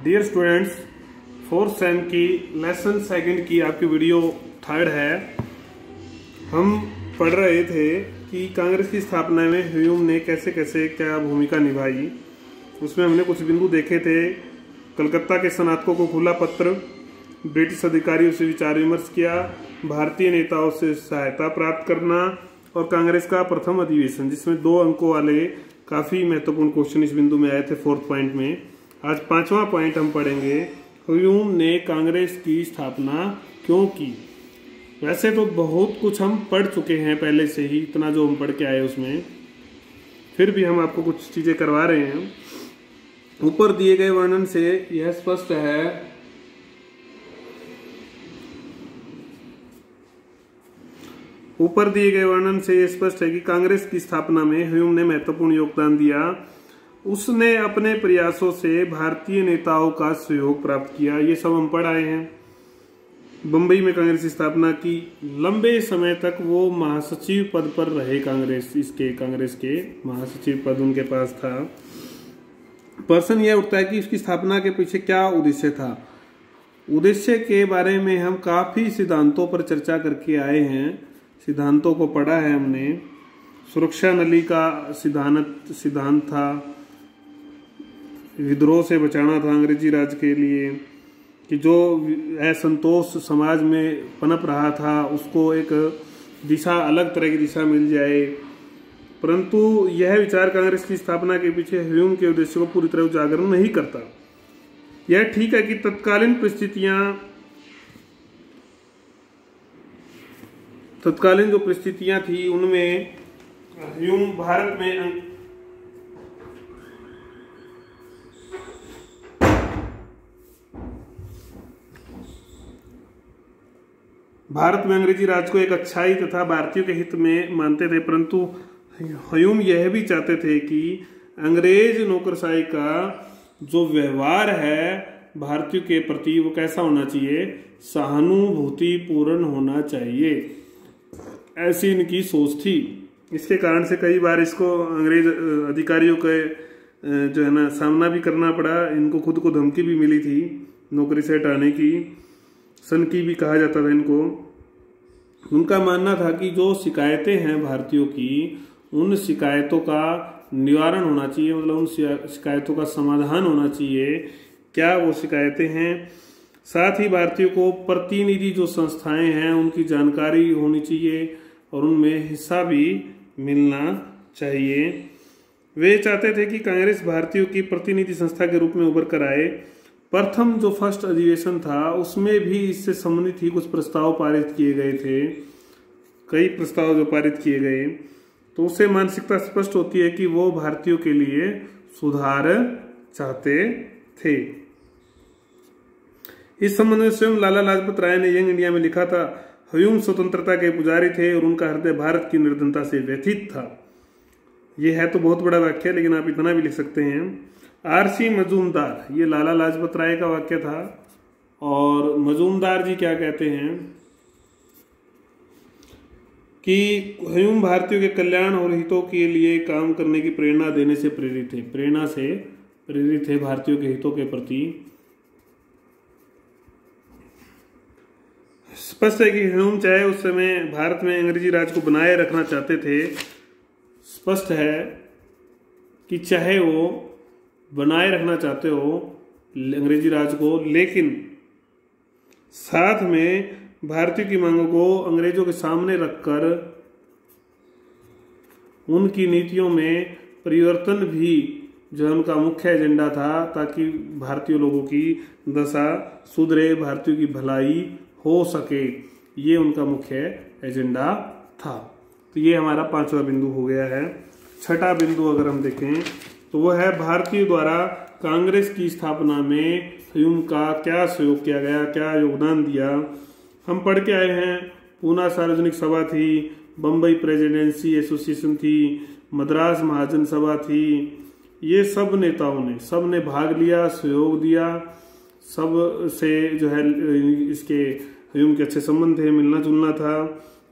Dear students, fourth same की lesson second की आपकी वीडियो थर्ड है। हम पढ़ रहे थे कि कांग्रेस की स्थापना में ह्यूम ने कैसे कैसे क्या भूमिका निभाई। उसमें हमने कुछ बिंदु देखे थे। कलकत्ता के स्नातकों को खुला पत्र, ब्रिटिश अधिकारियों से विचार विमर्श किया, भारतीय नेताओं से सहायता प्राप्त करना और कांग्रेस का प्रथम अधिवेशन, जिसमें 2 अंकों वाले काफ़ी महत्वपूर्ण क्वेश्चन इस बिंदु में आए थे फोर्थ पॉइंट में। आज 5वां पॉइंट हम पढ़ेंगे, ह्यूम ने कांग्रेस की स्थापना क्यों की। वैसे तो बहुत कुछ हम पढ़ चुके हैं पहले से ही, इतना जो हम पढ़ के आए उसमें, फिर भी हम आपको कुछ चीज़ें करवा रहे हैं। ऊपर दिए गए वर्णन से यह स्पष्ट है कि कांग्रेस की स्थापना में ह्यूम ने महत्वपूर्ण योगदान दिया। उसने अपने प्रयासों से भारतीय नेताओं का सहयोग प्राप्त किया। ये सब हम पढ़ आए हैं। बंबई में कांग्रेस की स्थापना की। लंबे समय तक वो महासचिव पद पर रहे। कांग्रेस के महासचिव पद उनके पास था। प्रश्न यह उठता है कि इसकी स्थापना के पीछे क्या उद्देश्य था। उद्देश्य के बारे में हम काफी सिद्धांतों पर चर्चा करके आए हैं। सिद्धांतों को पढ़ा है हमने। सुरक्षा नली का सिद्धांत था, विद्रोह से बचाना था अंग्रेजी राज के लिए, कि जो असंतोष समाज में पनप रहा था उसको एक दिशा, अलग तरह की दिशा मिल जाए। परंतु यह विचार कांग्रेस की स्थापना के पीछे ह्यूम के उद्देश्य को पूरी तरह उजागर नहीं करता। यह ठीक है कि तत्कालीन जो परिस्थितियां थी उनमें ह्यूम भारत में अंग्रेजी राज को एक अच्छाई तथा भारतीयों के हित में मानते थे। परंतु ह्यूम यह भी चाहते थे कि अंग्रेज नौकरशाही का जो व्यवहार है भारतीयों के प्रति वो कैसा होना चाहिए, सहानुभूतिपूर्ण होना चाहिए। ऐसी इनकी सोच थी। इसके कारण से कई बार इसको अंग्रेज अधिकारियों के जो है ना सामना भी करना पड़ा। इनको खुद को धमकी भी मिली थी नौकरी से हटाने की। सन की भी कहा जाता था इनको। उनका मानना था कि जो शिकायतें हैं भारतीयों की, उन शिकायतों का निवारण होना चाहिए, मतलब उन शिकायतों का समाधान होना चाहिए। क्या वो शिकायतें हैं। साथ ही भारतीयों को प्रतिनिधि जो संस्थाएं हैं उनकी जानकारी होनी चाहिए और उनमें हिस्सा भी मिलना चाहिए। वे चाहते थे कि कांग्रेस भारतीयों की प्रतिनिधि संस्था के रूप में उभर कर आए। प्रथम जो फर्स्ट अधिवेशन था उसमें भी इससे संबंधित ही कुछ प्रस्ताव पारित किए गए थे। कई प्रस्ताव जो पारित किए गए, तो उससे मानसिकता स्पष्ट होती है कि वो भारतीयों के लिए सुधार चाहते थे। इस संबंध में स्वयं लाला लाजपत राय ने यंग इंडिया में लिखा था, ह्यूम स्वतंत्रता के पुजारी थे और उनका हृदय भारत की निर्धनता से व्यथित था। यह है तो बहुत बड़ा वाक्य, लेकिन आप इतना भी लिख सकते हैं। आरसी मजूमदार, ये लाला लाजपत राय का वाक्य था। और मजूमदार जी क्या कहते हैं कि ह्यूम भारतीयों के कल्याण और हितों के लिए काम करने की प्रेरणा देने से प्रेरित थे। प्रेरणा से प्रेरित थे भारतीयों के हितों के प्रति। स्पष्ट है कि ह्यूम चाहे उस समय भारत में अंग्रेजी राज को बनाए रखना चाहते थे। स्पष्ट है कि चाहे वो बनाए रखना चाहते हो अंग्रेजी राज को, लेकिन साथ में भारतीयों की मांगों को अंग्रेजों के सामने रखकर उनकी नीतियों में परिवर्तन भी जो है उनका मुख्य एजेंडा था, ताकि भारतीय लोगों की दशा सुधरे, भारतीयों की भलाई हो सके। ये उनका मुख्य एजेंडा था। तो ये हमारा 5वां बिंदु हो गया है। 6ठा बिंदु अगर हम देखें तो वो है भारतीयों द्वारा कांग्रेस की स्थापना में ह्यूम का क्या सहयोग किया गया, क्या योगदान दिया। हम पढ़ के आए हैं, पूना सार्वजनिक सभा थी, बम्बई प्रेसिडेंसी एसोसिएशन थी, मद्रास महाजन सभा थी। ये सब नेताओं ने, सब ने भाग लिया, सहयोग दिया। सब से जो है इसके ह्यूम के अच्छे संबंध थे, मिलना जुलना था।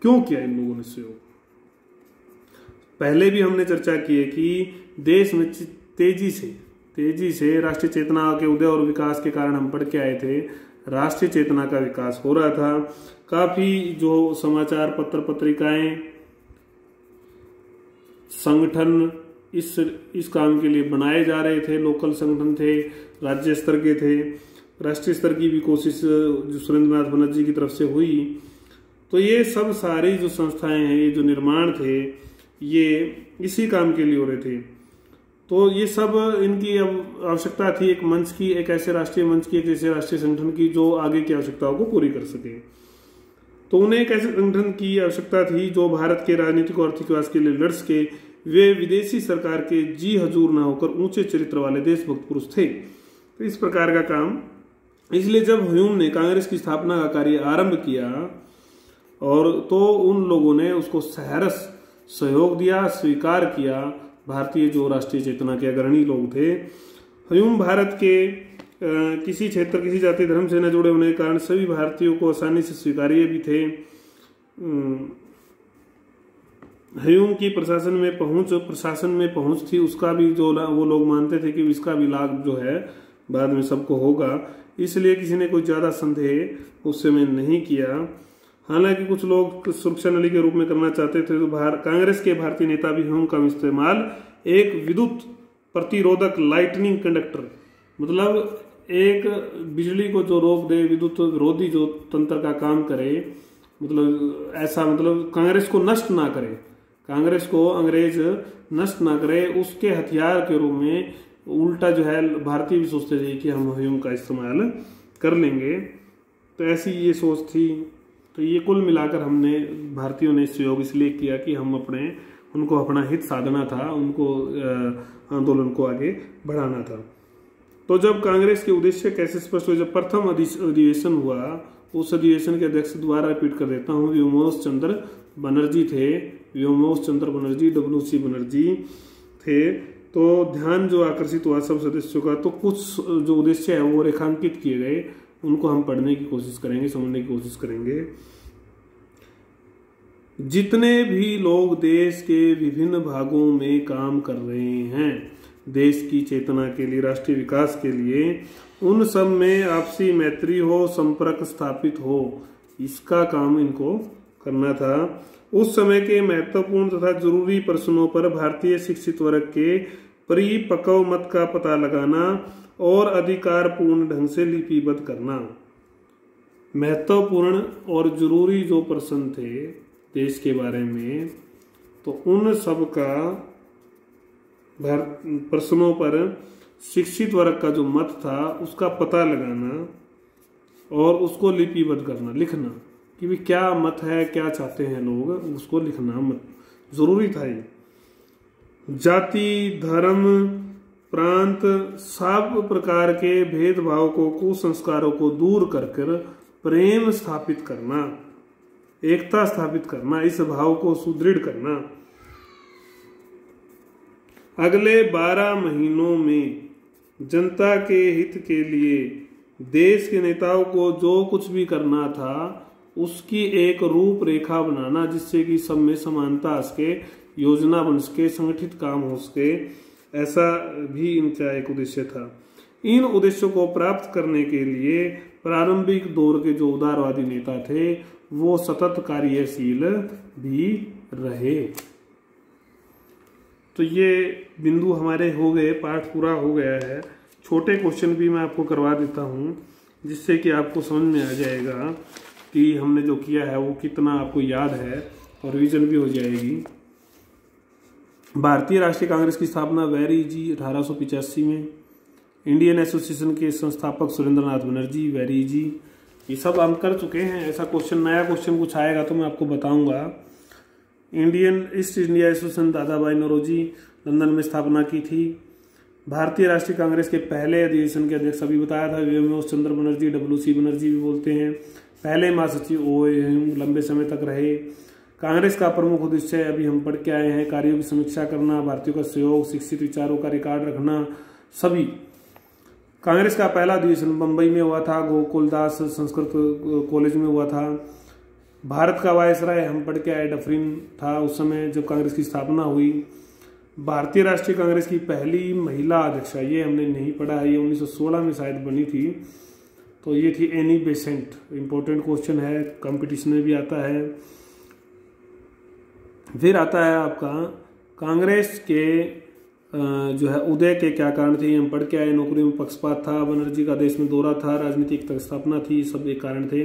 क्यों किया इन लोगों ने सहयोग। पहले भी हमने चर्चा की है कि देश में तेजी से तेजी से राष्ट्रीय चेतना के उदय और विकास के कारण हम पढ़ के आए थे, राष्ट्रीय चेतना का विकास हो रहा था। काफी जो समाचार पत्र पत्रिकाएं, संगठन इस काम के लिए बनाए जा रहे थे। लोकल संगठन थे, राज्य स्तर के थे, राष्ट्रीय स्तर की भी कोशिश जो सुरेंद्रनाथ बनर्जी की तरफ से हुई। तो ये सब सारी जो संस्थाएं हैं, ये जो निर्माण थे, ये इसी काम के लिए हो रहे थे। तो ये सब इनकी अब आवश्यकता थी एक मंच की, एक ऐसे राष्ट्रीय मंच की, एक ऐसे राष्ट्रीय संगठन की जो आगे की आवश्यकताओं को पूरी कर सके। तो उन्हें एक ऐसे संगठन की आवश्यकता थी जो भारत के राजनीतिक और आर्थिक विकास के लिए लड़ सके। वे विदेशी सरकार के जी हजूर न होकर ऊंचे चरित्र वाले देशभक्त पुरुष थे। तो इस प्रकार का काम, इसलिए जब ह्यूम ने कांग्रेस की स्थापना का कार्य आरंभ किया और तो उन लोगों ने उसको सहर्ष सहयोग दिया, स्वीकार किया। भारतीय जो राष्ट्रीय चेतना के अग्रणी लोग थे, ह्यूम भारत के किसी क्षेत्र, किसी जाति धर्म से न जुड़े होने के कारण सभी भारतीयों को आसानी से स्वीकार्य भी थे। ह्यूम की प्रशासन में पहुंच थी, उसका भी जो वो लोग मानते थे कि इसका भी लाभ जो है बाद में सबको होगा, इसलिए किसी ने कोई ज्यादा संदेह उस समय नहीं किया। हालांकि कुछ लोग सुरक्षा नली के रूप में करना चाहते थे। तो कांग्रेस के भारतीय नेता भी ह्यूम का इस्तेमाल एक विद्युत प्रतिरोधक लाइटनिंग कंडक्टर, मतलब एक बिजली को जो रोक दे, विद्युत विरोधी जो तंत्र का काम करे, मतलब ऐसा, मतलब कांग्रेस को नष्ट ना करे, कांग्रेस को अंग्रेज नष्ट ना करे, उसके हथियार के रूप में उल्टा जो है भारतीय भी सोचते थे कि हम ह्यूम का इस्तेमाल कर लेंगे। तो ऐसी ये सोच थी। तो ये कुल मिलाकर हमने भारतीयों ने सहयोग इसलिए किया कि हम उनको अपना हित साधना था, उनको आंदोलन को आगे बढ़ाना था। तो जब कांग्रेस के उद्देश्य कैसे स्पष्ट हुए, जब प्रथम अधिवेशन हुआ, उस अधिवेशन के अध्यक्ष द्वारा रिपीट कर देता हूँ, व्योमोस चंद्र बनर्जी थे, व्योमोस चंद्र बनर्जी, WC बनर्जी थे। तो ध्यान जो आकर्षित हुआ सब सदस्यों का, तो कुछ जो उद्देश्य है वो रेखांकित किए गए, उनको हम पढ़ने की कोशिश करेंगे, समझने की कोशिश करेंगे। जितने भी लोग देश के विभिन्न भागों में काम कर रहे हैं देश की चेतना के लिए, राष्ट्रीय विकास के लिए, उन सब में आपसी मैत्री हो, संपर्क स्थापित हो, इसका काम इनको करना था। उस समय के महत्वपूर्ण तथा जरूरी प्रश्नों पर भारतीय शिक्षित वर्ग के परिपक्व मत का पता लगाना और अधिकारपूर्ण ढंग से लिपिबद्ध करना। महत्वपूर्ण और जरूरी जो प्रश्न थे देश के बारे में, तो उन सब का प्रश्नों पर शिक्षित वर्ग का जो मत था उसका पता लगाना और उसको लिपिबद्ध करना, लिखना कि भी क्या मत है, क्या चाहते हैं लोग, उसको लिखना मत जरूरी था। ये जाति, धर्म, प्रांत, सब प्रकार के भेदभाव को, कुसंस्कारों को दूर कर प्रेम स्थापित करना, एकता स्थापित करना, इस भाव को सुदृढ़ करना। अगले 12 महीनों में जनता के हित के लिए देश के नेताओं को जो कुछ भी करना था उसकी एक रूपरेखा बनाना, जिससे कि सब में समानता आ सके, योजना बन सके, संगठित काम हो सके, ऐसा भी इनका एक उद्देश्य था। इन उद्देश्यों को प्राप्त करने के लिए प्रारंभिक दौर के जो उदारवादी नेता थे वो सतत कार्यशील भी रहे। तो ये बिंदु हमारे हो गए, पाठ पूरा हो गया है। छोटे क्वेश्चन भी मैं आपको करवा देता हूँ जिससे कि आपको समझ में आ जाएगा कि हमने जो किया है वो कितना आपको याद है और रिवीजन भी हो जाएगी। भारतीय राष्ट्रीय कांग्रेस की स्थापना वेरी जी 1885 में, इंडियन एसोसिएशन के संस्थापक सुरेंद्रनाथ बनर्जी, वेरी जी, ये सब हम कर चुके हैं। ऐसा क्वेश्चन, नया क्वेश्चन कुछ आएगा तो मैं आपको बताऊंगा। इंडियन ईस्ट इंडिया एसोसिएशन दादा भाई नौरोजी, लंदन में स्थापना की थी। भारतीय राष्ट्रीय कांग्रेस के पहले अधिवेशन के अध्यक्ष अभी बताया था व्योमोस चंद्र बनर्जी, WC बनर्जी भी बोलते हैं। पहले महासचिव OAM लंबे समय तक रहे। कांग्रेस का प्रमुख उद्देश्य अभी हम पढ़ के आए हैं, कार्यों की समीक्षा करना, भारतीयों का सहयोग, शिक्षित विचारों का रिकॉर्ड रखना, सभी। कांग्रेस का पहला अधिवेशन बंबई में हुआ था, गोकुलदास संस्कृत कॉलेज में हुआ था। भारत का वायसराय हम पढ़ के आए डफरिन था उस समय जब कांग्रेस की स्थापना हुई। भारतीय राष्ट्रीय कांग्रेस की पहली महिला अध्यक्षा, ये हमने नहीं पढ़ा है, ये 1916 में शायद बनी थी, तो ये थी एनी बेसेंट। इंपॉर्टेंट क्वेश्चन है, कंपटीशन में भी आता है। फिर आता है आपका कांग्रेस के जो है उदय के क्या कारण थे, हम पढ़ के आए। नौकरी में पक्षपात था, बनर्जी का देश में दौरा था, राजनीतिक स्थापना थी, सब एक कारण थे।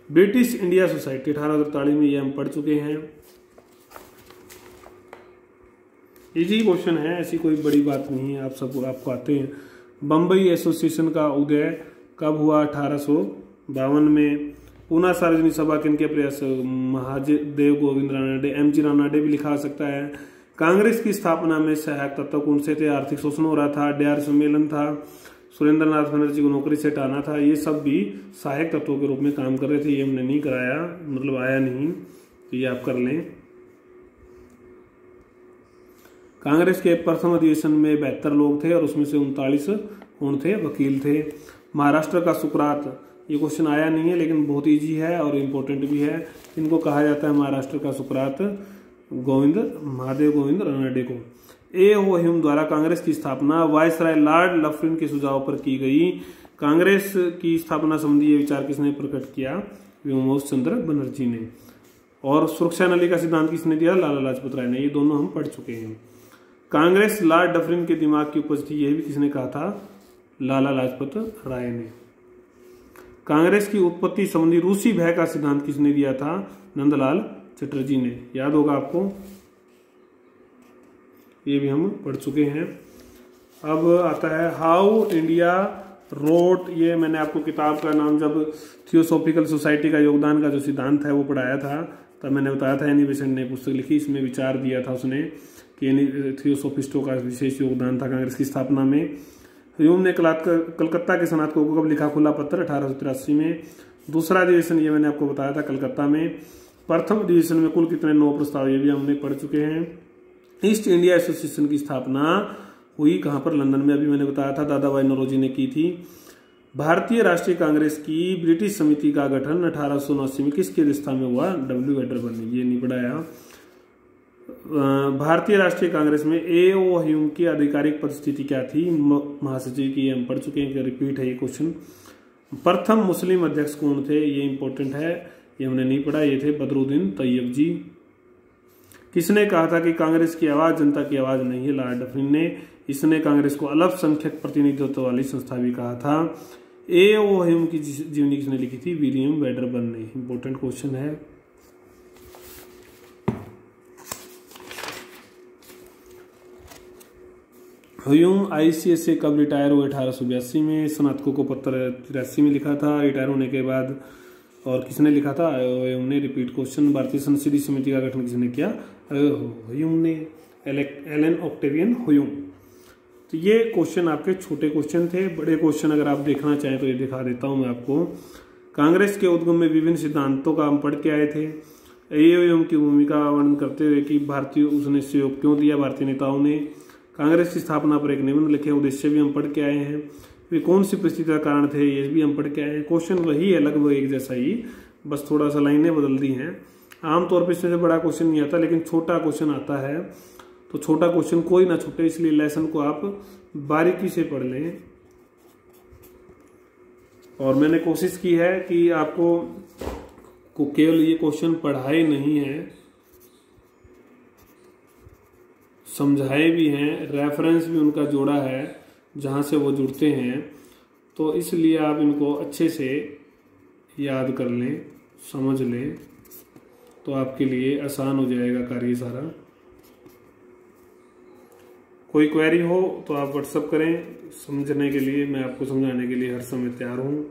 ब्रिटिश इंडिया सोसाइटी 1843 में, ये हम पढ़ चुके हैं। इजी क्वेश्चन है, ऐसी कोई बड़ी बात नहीं है, आपको आते हैं। बम्बई एसोसिएशन का उदय कब हुआ? 1852 में। पूना सार्वजनिक सभा किनके प्रयास? महादेव गोविंद रानडे, एम.जी. रानडे भी लिखा आ सकता है। कांग्रेस की स्थापना में सहायक तत्व कौन से थे? आर्थिक शोषण हो रहा था, डयार सम्मेलन था, सुरेंद्र नाथ बनर्जी को नौकरी से हटाना था, ये सब भी सहायक तत्वों के रूप में काम कर रहे थे। ये हमने नहीं कराया, मतलब आया नहीं, तो ये आप कर लें। कांग्रेस के प्रथम अधिवेशन में 72 लोग थे और उसमें से 39 कौन थे? वकील थे। महाराष्ट्र का सुकरात, ये क्वेश्चन आया नहीं है लेकिन बहुत इजी है और इम्पोर्टेंट भी है। इनको कहा जाता है महाराष्ट्र का सुकरात? महादेव गोविंद रानडे को। ए.ओ. ह्यूम द्वारा कांग्रेस की स्थापना वायसराय लॉर्ड लफ्रिन के सुझाव पर की गई। कांग्रेस की स्थापना संबंधी ये विचार किसने प्रकट किया? व्योमकेश चंद्र बनर्जी ने। और सुरक्षा नली का सिद्धांत किसने दिया? लाला लाजपत राय ने। ये दोनों हम पढ़ चुके हैं। कांग्रेस लॉर्ड डफरिन के दिमाग की उपज थी, ये भी किसने कहा था? लाला लाजपत राय ने। कांग्रेस की उत्पत्ति संबंधी रूसी भय का सिद्धांत किसने दिया था? नंदलाल चटर्जी ने। याद होगा आपको, ये भी हम पढ़ चुके हैं। अब आता है हाउ इंडिया रोट, ये मैंने आपको किताब का नाम, जब थियोसॉफिकल सोसाइटी का योगदान का जो सिद्धांत है वो पढ़ाया था, तब मैंने बताया था एनी बेसेंट ने पुस्तक लिखी, इसमें विचार दिया था उसने कि थियोसॉफिस्टों का विशेष योगदान था कांग्रेस की स्थापना में। ह्यूम ने कलकत्ता के स्नातकों को कब लिखा? खुला पत्र 1883 में। दूसरा अधिवेशन ये मैंने आपको बताया था कलकत्ता में। प्रथम अधिवेशन में कुल कितने? 9 प्रस्ताव, ये भी हमने पढ़ चुके हैं। ईस्ट इंडिया एसोसिएशन की स्थापना हुई कहाँ पर? लंदन में, अभी मैंने बताया था, दादा भाई नौरोजी ने की थी। भारतीय राष्ट्रीय कांग्रेस की ब्रिटिश समिति का गठन 1879 में किसकी अध्यक्षता में हुआ? डब्ल्यू वेडरबर्न ने। ये नहीं पढ़ाया। भारतीय राष्ट्रीय कांग्रेस में ए.ओ. ह्यूम की आधिकारिक पदस्थिति क्या थी? महासचिव की। हम पढ़ चुके हैं, रिपीट है ये क्वेश्चन। प्रथम मुस्लिम अध्यक्ष कौन थे? ये इंपॉर्टेंट है, ये हमने नहीं पढ़ा, ये थे बदरुद्दीन तैयब जी। किसने कहा था कि कांग्रेस की आवाज जनता की आवाज नहीं है? लॉर्ड डफरिन ने। इसने कांग्रेस को अल्पसंख्यक प्रतिनिधित्व वाली संस्था भी कहा था। ए.ओ. ह्यूम की जीवनी किसने लिखी थी? विलियम वेडरबर्न ने। इंपॉर्टेंट क्वेश्चन है। ह्यूम आईसीएस से कब रिटायर हुए? 1882 में। स्नातकों को पत्र 83 में लिखा था रिटायर होने के बाद। और किसने लिखा था? ह्यूम ने। Repeat question. भारतीय संसदीय समिति का गठन किसने किया? ह्यूम ने। Allan Octavian Hume. तो ये क्वेश्चन आपके छोटे क्वेश्चन थे। बड़े क्वेश्चन अगर आप देखना चाहें तो ये दिखा देता हूं मैं आपको। कांग्रेस के उद्गम में विभिन्न सिद्धांतों का हम पढ़ के आए थे। ए.ओ. की भूमिका का वर्णन करते हुए कि भारतीय उसने सहयोग क्यों दिया भारतीय नेताओं ने। कांग्रेस की स्थापना पर एक निबंध लिखे, उद्देश्य भी हम पढ़ के आए हैं। वे कौन सी परिस्थिति का कारण थे, ये भी हम पढ़ के आए हैं। क्वेश्चन वही है, लगभग एक जैसा ही, बस थोड़ा सा लाइनें बदल दी हैं। आमतौर पर इसमें से बड़ा क्वेश्चन नहीं आता, लेकिन छोटा क्वेश्चन आता है। तो छोटा क्वेश्चन कोई ना छूटे, इसलिए लेसन को आप बारीकी से पढ़ लें। और मैंने कोशिश की है कि आपको केवल ये क्वेश्चन पढ़ाए नहीं है, समझाए भी हैं, रेफरेंस भी उनका जोड़ा है जहाँ से वो जुड़ते हैं। तो इसलिए आप इनको अच्छे से याद कर लें, समझ लें, तो आपके लिए आसान हो जाएगा कार्य सारा। कोई क्वेरी हो तो आप व्हाट्सएप करें, समझने के लिए मैं आपको समझाने के लिए हर समय तैयार हूँ।